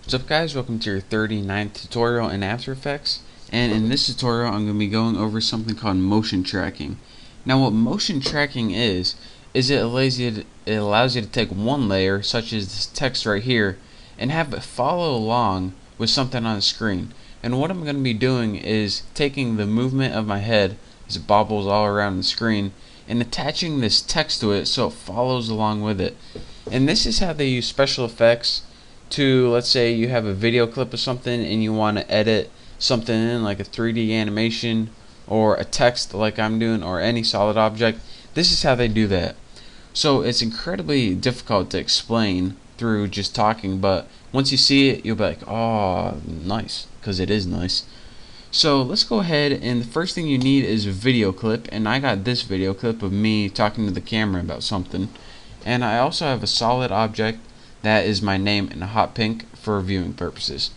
What's up guys, welcome to your 39th tutorial in After Effects, and in this tutorial I'm going to be going over something called motion tracking. Now what motion tracking is it allows you to take one layer, such as this text right here, and have it follow along with something on the screen. And what I'm going to be doing is taking the movement of my head as it bobbles all around the screen and attaching this text to it so it follows along with it. And this is how they use special effects to, let's say you have a video clip of something and you want to edit something in, like a 3D animation or a text like I'm doing, or any solid object. This is how they do that. So it's incredibly difficult to explain through just talking, but once you see it you'll be like, oh nice, because it is nice. So let's go ahead, and the first thing you need is a video clip, and I got this video clip of me talking to the camera about something. And I also have a solid object that is my name in a hot pink for viewing purposes.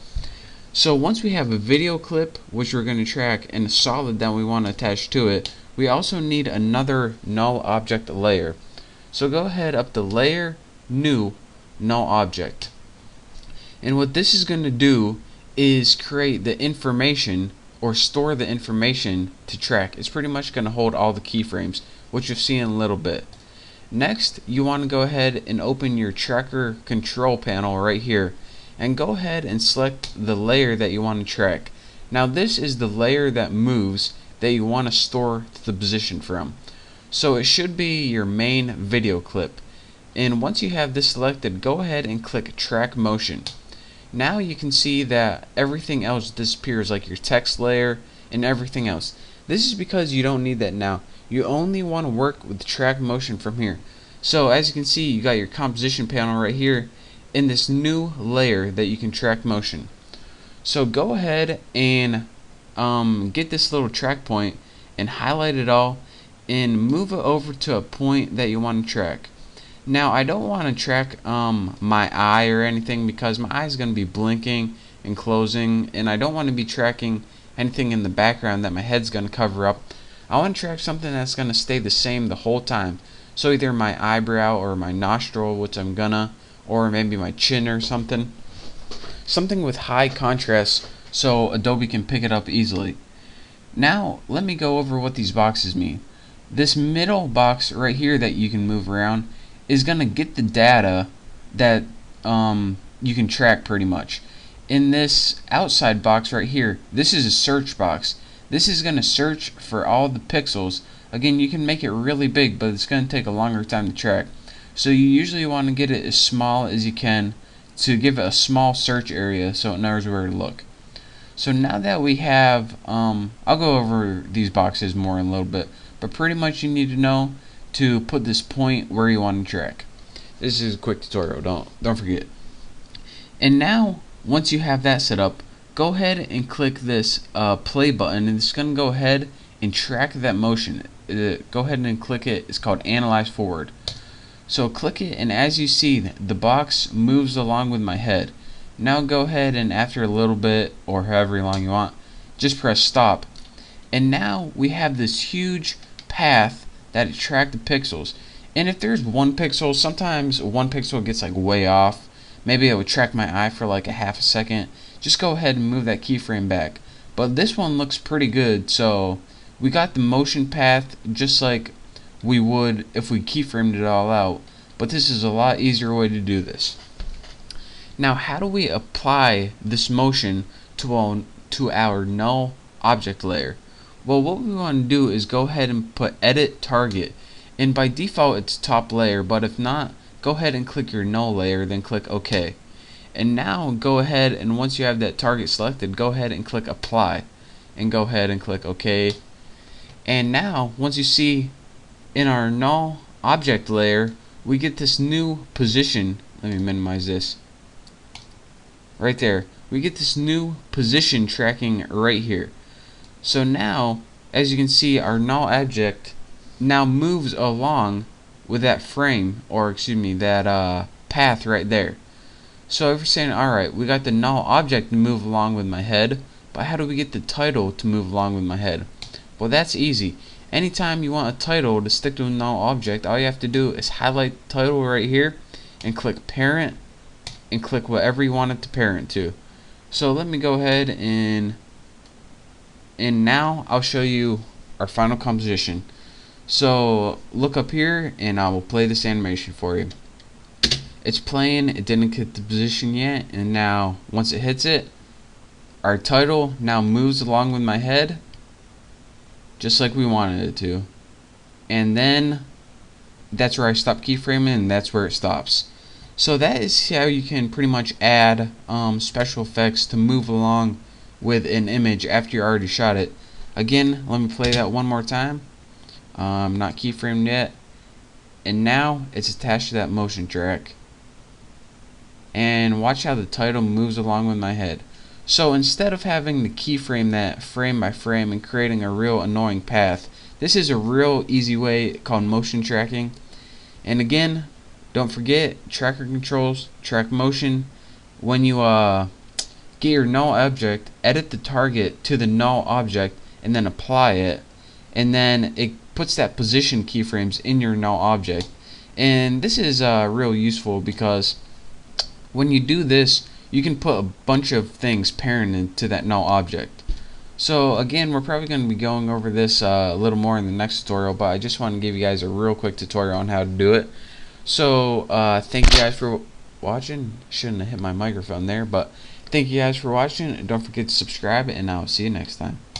So once we have a video clip which we're going to track and a solid that we want to attach to it, we also need another null object layer. So go ahead up to Layer, New, Null Object. And what this is going to do is create the information, or store the information to track. It's pretty much going to hold all the keyframes, which you'll see in a little bit. Next, you want to go ahead and open your tracker control panel right here, and go ahead and select the layer that you want to track. Now this is the layer that moves that you want to store the position from. So it should be your main video clip. And once you have this selected, go ahead and click Track Motion. Now you can see that everything else disappears, like your text layer and everything else. This is because you don't need that now. You only want to work with track motion from here. So as you can see, you got your composition panel right here in this new layer that you can track motion. So go ahead and get this little track point and highlight it all and move it over to a point that you want to track. Now I don't want to track my eye or anything, because my eye is going to be blinking and closing, and I don't want to be tracking anything in the background that my head's going to cover up. I want to track something that's going to stay the same the whole time. So either my eyebrow or my nostril, which I'm gonna, or maybe my chin or something. Something with high contrast so Adobe can pick it up easily. Now let me go over what these boxes mean. This middle box right here that you can move around is going to get the data that you can track pretty much. In this outside box right here, this is a search box. This is going to search for all the pixels. Again, you can make it really big, but it's going to take a longer time to track. So you usually want to get it as small as you can to give it a small search area so it knows where to look. So now that we have, I'll go over these boxes more in a little bit, but pretty much you need to know to put this point where you want to track. This is a quick tutorial, don't forget. And now once you have that set up, go ahead and click this play button, and it's going to go ahead and track that motion. Go ahead and click it. It's called Analyze Forward. So click it, and as you see, the box moves along with my head. Now go ahead and after a little bit, or however long you want, just press stop. And now we have this huge path that track the pixels. And if there's one pixel, sometimes one pixel gets like way off. Maybe it would track my eye for like a half a second. Just go ahead and move that keyframe back. But this one looks pretty good, so we got the motion path just like we would if we keyframed it all out, but this is a lot easier way to do this. Now how do we apply this motion to our null object layer? Well, what we want to do is go ahead and put Edit Target, and by default it's top layer, but if not, go ahead and click your null layer, then click OK. And now go ahead, and once you have that target selected, go ahead and click Apply, and go ahead and click OK. And now once you see in our null object layer, we get this new position. Let me minimize this right there. We get this new position tracking right here. So now, as you can see, our null object now moves along with that frame, or excuse me, that path right there. So if you're saying, alright, we got the null object to move along with my head, but how do we get the title to move along with my head? Well, that's easy. Anytime you want a title to stick to a null object, all you have to do is highlight the title right here and click Parent, and click whatever you want it to parent to. So let me go ahead and now I'll show you our final composition. So look up here and I will play this animation for you. It's playing, it didn't hit the position yet, and now once it hits it, our title now moves along with my head just like we wanted it to. And then that's where I stop keyframing, and that's where it stops. So that is how you can pretty much add special effects to move along with an image after you already shot it. Again, let me play that one more time. Not keyframed yet, and now it's attached to that motion track. And watch how the title moves along with my head. So instead of having to keyframe that frame by frame and creating a real annoying path, this is a real easy way called motion tracking. And again, don't forget, tracker controls, track motion. When you get your null object, edit the target to the null object and then apply it, and then it puts that position keyframes in your null object. And this is real useful because when you do this, you can put a bunch of things parented to that null object. So again, we're probably going to be going over this a little more in the next tutorial, but I just want to give you guys a real quick tutorial on how to do it. So thank you guys for watching. Shouldn't have hit my microphone there, but thank you guys for watching. Don't forget to subscribe, and I'll see you next time.